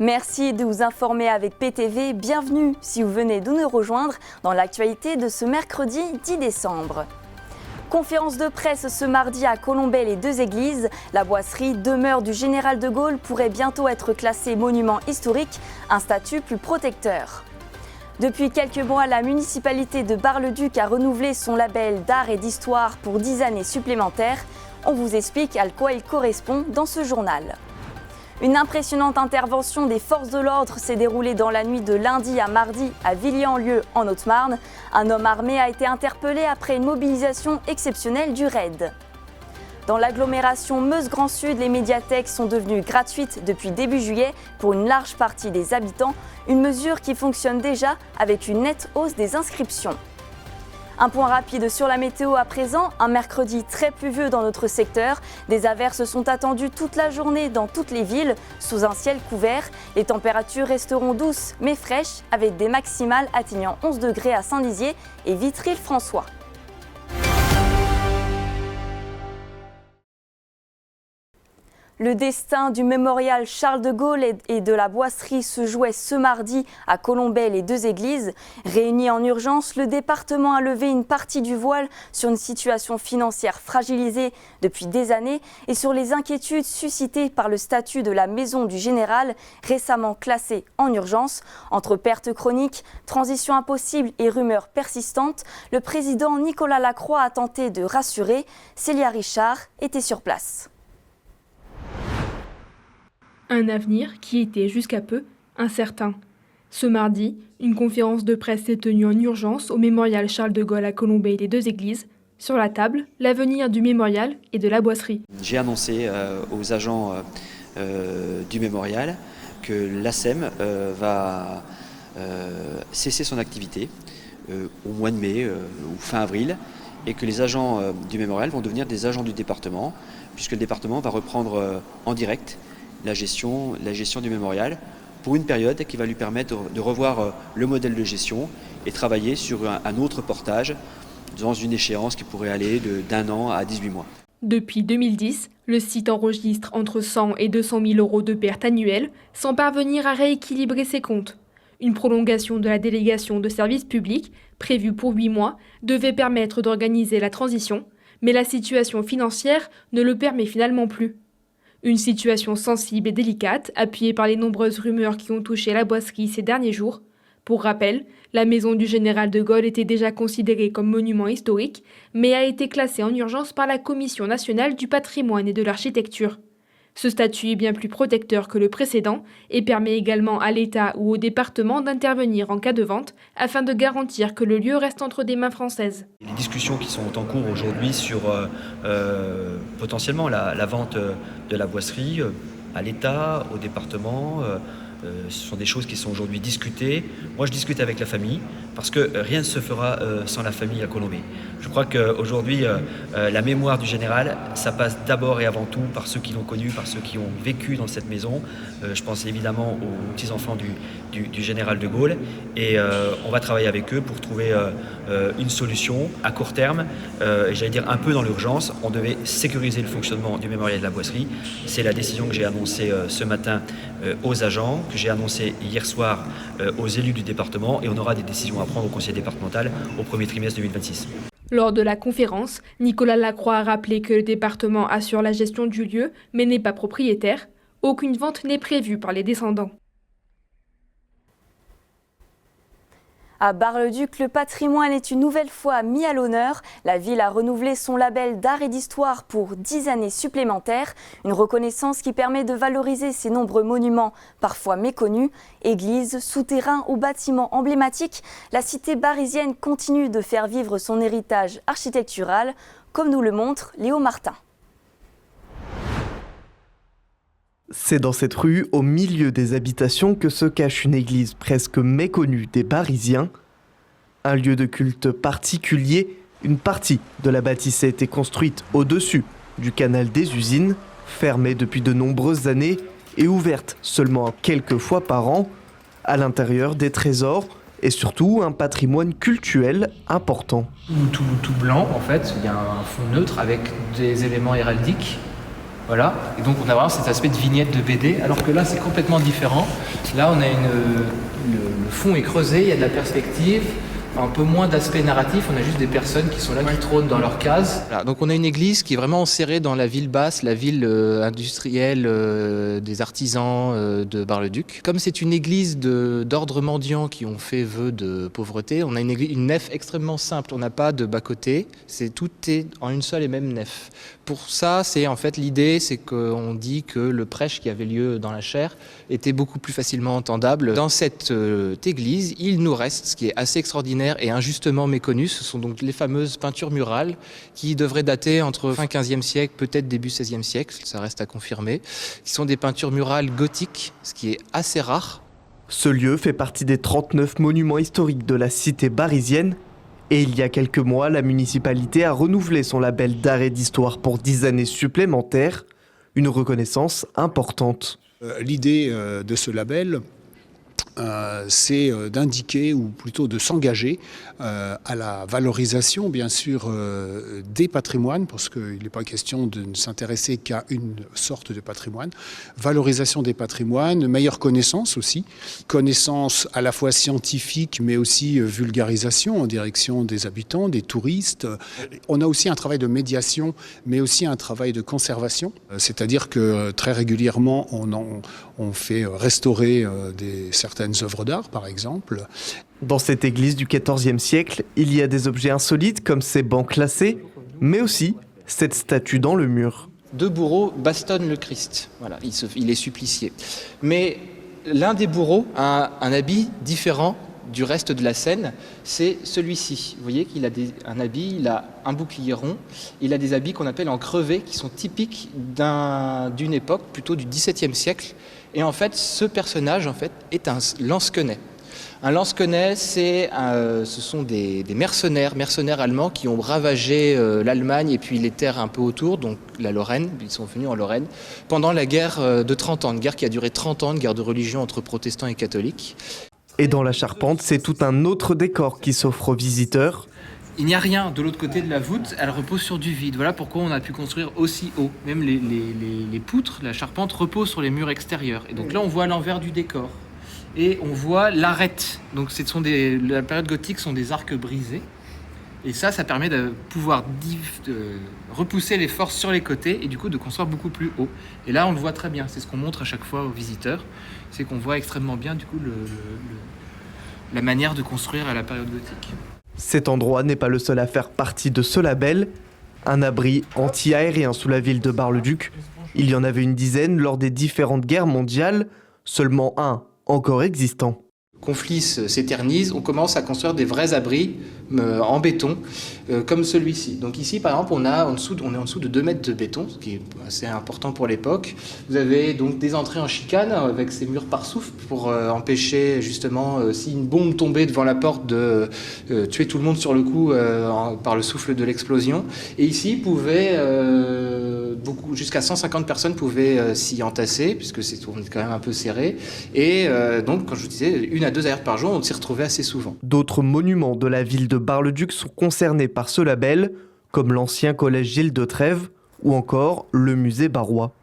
Merci de vous informer avec PTV. Bienvenue si vous venez de nous rejoindre dans l'actualité de ce mercredi 10 décembre. Conférence de presse ce mardi à Colombey-les-Deux-Églises. La boisserie demeure du Général de Gaulle pourrait bientôt être classée monument historique, un statut plus protecteur. Depuis quelques mois, la municipalité de Bar-le-Duc a renouvelé son label d'art et d'histoire pour 10 années supplémentaires. On vous explique à quoi il correspond dans ce journal. Une impressionnante intervention des forces de l'ordre s'est déroulée dans la nuit de lundi à mardi à Villiers-en-Lieu, en Haute-Marne. Un homme armé a été interpellé après une mobilisation exceptionnelle du RAID. Dans l'agglomération Meuse-Grand Sud, les médiathèques sont devenues gratuites depuis début juillet pour une large partie des habitants, une mesure qui fonctionne déjà avec une nette hausse des inscriptions. Un point rapide sur la météo à présent, un mercredi très pluvieux dans notre secteur. Des averses sont attendues toute la journée dans toutes les villes, sous un ciel couvert. Les températures resteront douces mais fraîches, avec des maximales atteignant 11 degrés à Saint-Dizier et Vitry-le-François. Le destin du mémorial Charles de Gaulle et de la boisserie se jouait ce mardi à Colombey-les-Deux-Églises. Réuni en urgence, le département a levé une partie du voile sur une situation financière fragilisée depuis des années et sur les inquiétudes suscitées par le statut de la maison du général, récemment classée en urgence. Entre pertes chroniques, transition impossible et rumeurs persistantes, le président Nicolas Lacroix a tenté de rassurer. Célia Richard était sur place. Un avenir qui était jusqu'à peu incertain. Ce mardi, une conférence de presse s'est tenue en urgence au mémorial Charles de Gaulle à Colombey-les-Deux-Églises. Sur la table, l'avenir du mémorial et de la boisserie. J'ai annoncé aux agents du mémorial que l'ASEM va cesser son activité au mois de mai ou fin avril et que les agents du mémorial vont devenir des agents du département puisque le département va reprendre en direct la gestion du mémorial pour une période qui va lui permettre de revoir le modèle de gestion et travailler sur un autre portage dans une échéance qui pourrait aller d'1 an à 18 mois. Depuis 2010, le site enregistre entre 100 et 200 000 euros de pertes annuelles sans parvenir à rééquilibrer ses comptes. Une prolongation de la délégation de services publics, prévue pour 8 mois, devait permettre d'organiser la transition, mais la situation financière ne le permet finalement plus. Une situation sensible et délicate, appuyée par les nombreuses rumeurs qui ont touché la boisserie ces derniers jours. Pour rappel, la maison du Général de Gaulle était déjà considérée comme monument historique, mais a été classée en urgence par la Commission nationale du patrimoine et de l'architecture. Ce statut est bien plus protecteur que le précédent et permet également à l'État ou au département d'intervenir en cas de vente afin de garantir que le lieu reste entre des mains françaises. Les discussions qui sont en cours aujourd'hui sur potentiellement la vente de la boisserie à l'État, au département, ce sont des choses qui sont aujourd'hui discutées. Moi, je discute avec la famille parce que rien ne se fera sans la famille à Colombey. Je crois qu'aujourd'hui, la mémoire du général, ça passe d'abord et avant tout par ceux qui l'ont connu, par ceux qui ont vécu dans cette maison. Je pense évidemment aux petits-enfants du général de Gaulle. Et on va travailler avec eux pour trouver une solution à court terme. Et j'allais dire un peu dans l'urgence. On devait sécuriser le fonctionnement du mémorial de la boisserie. C'est la décision que j'ai annoncée ce matin aux agents, que j'ai annoncée hier soir aux élus du département. Et on aura des décisions à prendre au conseil départemental au premier trimestre 2026. Lors de la conférence, Nicolas Lacroix a rappelé que le département assure la gestion du lieu, mais n'est pas propriétaire. Aucune vente n'est prévue par les descendants. À Bar-le-Duc, le patrimoine est une nouvelle fois mis à l'honneur. La ville a renouvelé son label d'art et d'histoire pour 10 années supplémentaires. Une reconnaissance qui permet de valoriser ces nombreux monuments, parfois méconnus. Églises, souterrains ou bâtiments emblématiques, la cité barisienne continue de faire vivre son héritage architectural, comme nous le montre Léo Martin. C'est dans cette rue, au milieu des habitations, que se cache une église presque méconnue des Barisiens. Un lieu de culte particulier, une partie de la bâtisse a été construite au-dessus du canal des usines, fermée depuis de nombreuses années et ouverte seulement quelques fois par an. À l'intérieur, des trésors et surtout un patrimoine cultuel important. Tout blanc en fait, il y a un fond neutre avec des éléments héraldiques Voilà, et donc on a vraiment cet aspect de vignette de BD, alors que là c'est complètement différent. Là on a le fond est creusé, il y a de la perspective, un peu moins d'aspect narratif, on a juste des personnes qui sont là, qui trônent dans leur case. Voilà, donc on a une église qui est vraiment enserrée dans la ville basse, la ville industrielle des artisans de Bar-le-Duc. Comme c'est une église d'ordre mendiant qui ont fait vœu de pauvreté, on a une nef extrêmement simple, on n'a pas de bas-côté, tout est en une seule et même nef. Pour ça, c'est en fait l'idée, c'est qu'on dit que le prêche qui avait lieu dans la chaire était beaucoup plus facilement entendable. Dans cette église, il nous reste, ce qui est assez extraordinaire et injustement méconnu, ce sont donc les fameuses peintures murales qui devraient dater entre fin 15e siècle, peut-être début 16e siècle, ça reste à confirmer, qui sont des peintures murales gothiques, ce qui est assez rare. Ce lieu fait partie des 39 monuments historiques de la cité barisienne. Et il y a quelques mois, la municipalité a renouvelé son label d'art et d'histoire pour 10 années supplémentaires, une reconnaissance importante. L'idée de ce label, c'est d'indiquer, ou plutôt de s'engager à la valorisation, bien sûr, des patrimoines, parce qu'il n'est pas question de ne s'intéresser qu'à une sorte de patrimoine. Valorisation des patrimoines, meilleure connaissance aussi, connaissance à la fois scientifique, mais aussi vulgarisation en direction des habitants, des touristes. On a aussi un travail de médiation, mais aussi un travail de conservation, c'est-à-dire que très régulièrement, on fait restaurer certaines œuvres d'art, par exemple. Dans cette église du XIVe siècle, il y a des objets insolites comme ces bancs classés, mais aussi cette statue dans le mur. 2 bourreaux bastonnent le Christ. Voilà, il est supplicié. Mais l'un des bourreaux a un habit différent du reste de la scène, c'est celui-ci. Vous voyez qu'il a un habit, il a un bouclier rond, il a des habits qu'on appelle en crevé, qui sont typiques d'une époque, plutôt du XVIIe siècle. Et en fait, ce personnage est un lansquenet. Un lansquenet, ce sont des mercenaires allemands qui ont ravagé l'Allemagne et puis les terres un peu autour, donc la Lorraine, ils sont venus en Lorraine, pendant la guerre de 30 ans, une guerre qui a duré 30 ans, une guerre de religion entre protestants et catholiques. Et dans la charpente, c'est tout un autre décor qui s'offre aux visiteurs. Il n'y a rien de l'autre côté de la voûte, elle repose sur du vide. Voilà pourquoi on a pu construire aussi haut. Même les poutres, la charpente repose sur les murs extérieurs. Et donc là, on voit l'envers du décor. Et on voit l'arête. Donc la période gothique sont des arcs brisés. Et ça permet de pouvoir repousser les forces sur les côtés et du coup de construire beaucoup plus haut. Et là, on le voit très bien. C'est ce qu'on montre à chaque fois aux visiteurs. C'est qu'on voit extrêmement bien du coup la manière de construire à la période gothique. Cet endroit n'est pas le seul à faire partie de ce label. Un abri anti-aérien sous la ville de Bar-le-Duc. Il y en avait une dizaine lors des différentes guerres mondiales, seulement un encore existant. Le conflit s'éternise, on commence à construire des vrais abris en béton, comme celui-ci. Donc ici, par exemple, on est en dessous de 2 mètres de béton, ce qui est assez important pour l'époque. Vous avez donc des entrées en chicane avec ces murs par souffle pour empêcher justement, si une bombe tombait devant la porte, de tuer tout le monde sur le coup par le souffle de l'explosion. Et ici, jusqu'à 150 personnes pouvaient s'y entasser, puisque on est quand même un peu serré. Et donc, quand je vous disais, 1 à 2 alertes par jour, on s'y retrouvait assez souvent. D'autres monuments de la ville de Bar-le-Duc sont concernés par ce label, comme l'ancien collège Gilles de Trèves ou encore le musée barrois.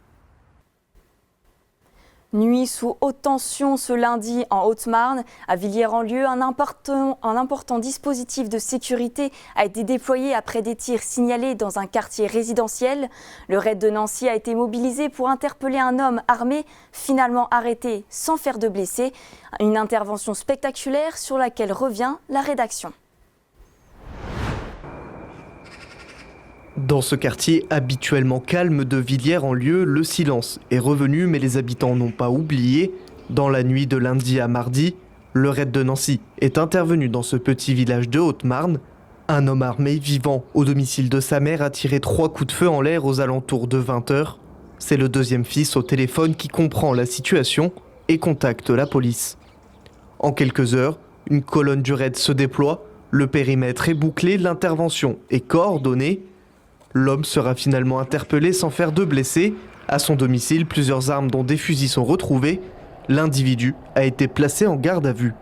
Nuit sous haute tension ce lundi en Haute-Marne. À Villiers-en-Lieu, un important dispositif de sécurité a été déployé après des tirs signalés dans un quartier résidentiel. Le raid de Nancy a été mobilisé pour interpeller un homme armé, finalement arrêté sans faire de blessés. Une intervention spectaculaire sur laquelle revient la rédaction. Dans ce quartier habituellement calme de Villiers-en-Lieu, le silence est revenu, mais les habitants n'ont pas oublié. Dans la nuit de lundi à mardi, le raid de Nancy est intervenu dans ce petit village de Haute-Marne. Un homme armé vivant au domicile de sa mère a tiré 3 coups de feu en l'air aux alentours de 20h. C'est le deuxième fils au téléphone qui comprend la situation et contacte la police. En quelques heures, une colonne du raid se déploie, le périmètre est bouclé, l'intervention est coordonnée. L'homme sera finalement interpellé sans faire de blessés. À son domicile, plusieurs armes dont des fusils sont retrouvées. L'individu a été placé en garde à vue.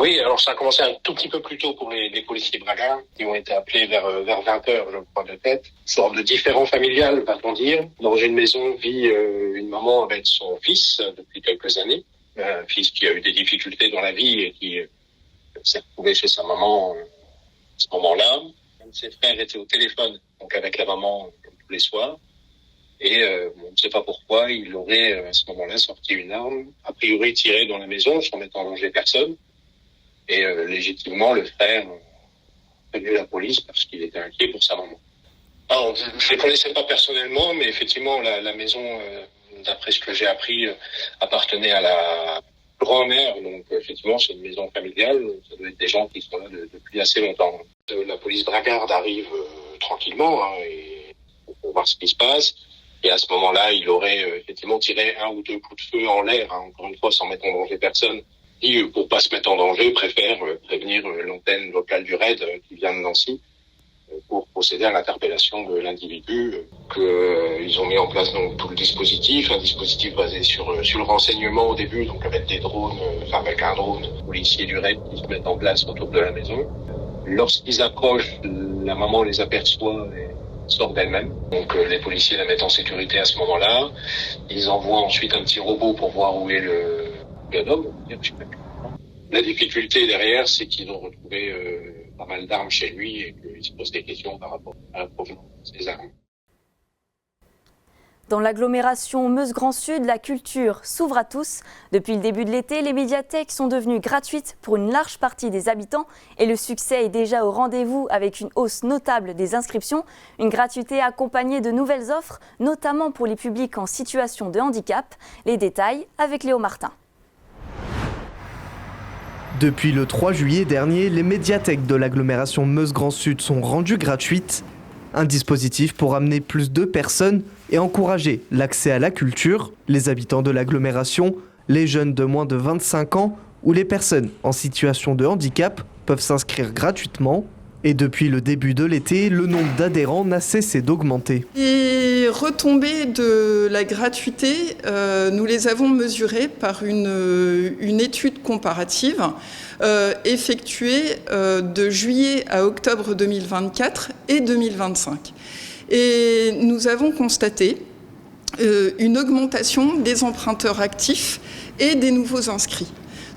Oui, alors ça a commencé un tout petit peu plus tôt pour les policiers bragards qui ont été appelés vers 20h, je crois, de tête. Sorte de différend familial, va-t-on dire. Dans une maison vit une maman avec son fils depuis quelques années. Un fils qui a eu des difficultés dans la vie et qui s'est retrouvé chez sa maman à ce moment-là. Ses frères étaient au téléphone, donc avec la maman comme tous les soirs. Et on ne sait pas pourquoi, il aurait à ce moment-là sorti une arme, a priori tiré dans la maison sans mettre en danger personne. Et légitimement, le frère a prévenu la police parce qu'il était inquiet pour sa maman. Alors, je ne les connaissais pas personnellement, mais effectivement, la maison, d'après ce que j'ai appris, appartenait à la grand-mère. Donc, effectivement, c'est une maison familiale. Ça doit être des gens qui sont là depuis assez longtemps. La police bragarde arrive tranquillement et pour voir ce qui se passe. Et à ce moment-là, il aurait effectivement tiré 1 ou 2 coups de feu en l'air, encore une fois, sans mettre en danger personne. Et pour pas se mettre en danger, préfère prévenir l'antenne locale du RAID qui vient de Nancy pour procéder à l'interpellation de l'individu. Ils ont mis en place donc tout le dispositif, un dispositif basé sur le renseignement au début, donc avec des drones, avec un drone policier du RAID qui se mettent en place autour de la maison. Lorsqu'ils approchent, la maman les aperçoit et sort d'elle-même. Donc les policiers la mettent en sécurité à ce moment-là. Ils envoient ensuite un petit robot pour voir où est le homme. La difficulté derrière, c'est qu'ils ont retrouvé pas mal d'armes chez lui et qu'ils se posent des questions par rapport à la provenance de ces armes. Dans l'agglomération Meuse-Grand Sud, la culture s'ouvre à tous. Depuis le début de l'été, les médiathèques sont devenues gratuites pour une large partie des habitants et le succès est déjà au rendez-vous avec une hausse notable des inscriptions. Une gratuité accompagnée de nouvelles offres, notamment pour les publics en situation de handicap. Les détails avec Léo Martin. Depuis le 3 juillet dernier, les médiathèques de l'agglomération Meuse-Grand Sud sont rendues gratuites. Un dispositif pour amener plus de personnes et encourager l'accès à la culture. Les habitants de l'agglomération, les jeunes de moins de 25 ans ou les personnes en situation de handicap peuvent s'inscrire gratuitement. Et depuis le début de l'été, le nombre d'adhérents n'a cessé d'augmenter. Les retombées de la gratuité, nous les avons mesurées par une étude comparative effectuée de juillet à octobre 2024 et 2025. Et nous avons constaté une augmentation des emprunteurs actifs et des nouveaux inscrits.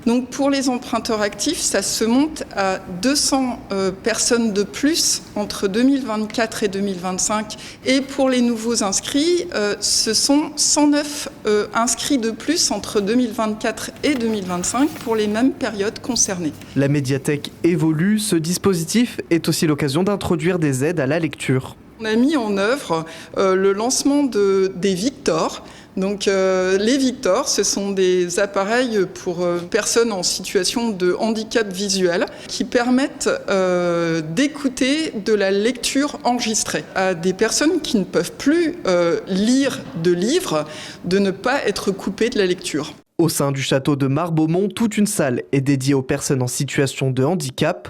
Donc pour les emprunteurs actifs, ça se monte à 200 personnes de plus entre 2024 et 2025. Et pour les nouveaux inscrits, ce sont 109 inscrits de plus entre 2024 et 2025 pour les mêmes périodes concernées. La médiathèque évolue. Ce dispositif est aussi l'occasion d'introduire des aides à la lecture. On a mis en œuvre le lancement des Victor. Donc les Victor, ce sont des appareils pour personnes en situation de handicap visuel qui permettent d'écouter de la lecture enregistrée à des personnes qui ne peuvent plus lire de livres, de ne pas être coupées de la lecture. Au sein du château de Marbeaumont, toute une salle est dédiée aux personnes en situation de handicap.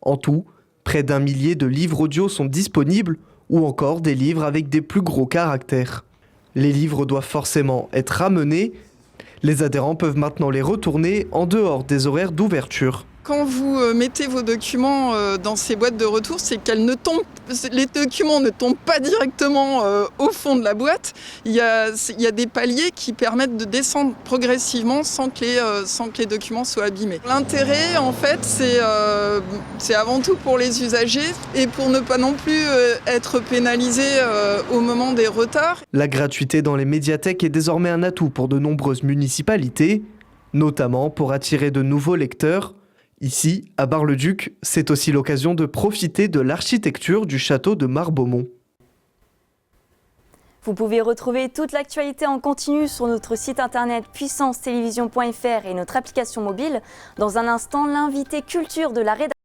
En tout, près d'1 millier de livres audio sont disponibles ou encore des livres avec des plus gros caractères. Les livres doivent forcément être ramenés. Les adhérents peuvent maintenant les retourner en dehors des horaires d'ouverture. Quand vous mettez vos documents dans ces boîtes de retour, c'est les documents ne tombent pas directement au fond de la boîte. Il y a des paliers qui permettent de descendre progressivement sans que les documents soient abîmés. L'intérêt, en fait, c'est avant tout pour les usagers et pour ne pas non plus être pénalisés au moment des retards. La gratuité dans les médiathèques est désormais un atout pour de nombreuses municipalités, notamment pour attirer de nouveaux lecteurs. Ici, à Bar-le-Duc, c'est aussi l'occasion de profiter de l'architecture du château de Marbeaumont. Vous pouvez retrouver toute l'actualité en continu sur notre site internet puissancetelevision.fr et notre application mobile. Dans un instant, l'invité culture de la rédaction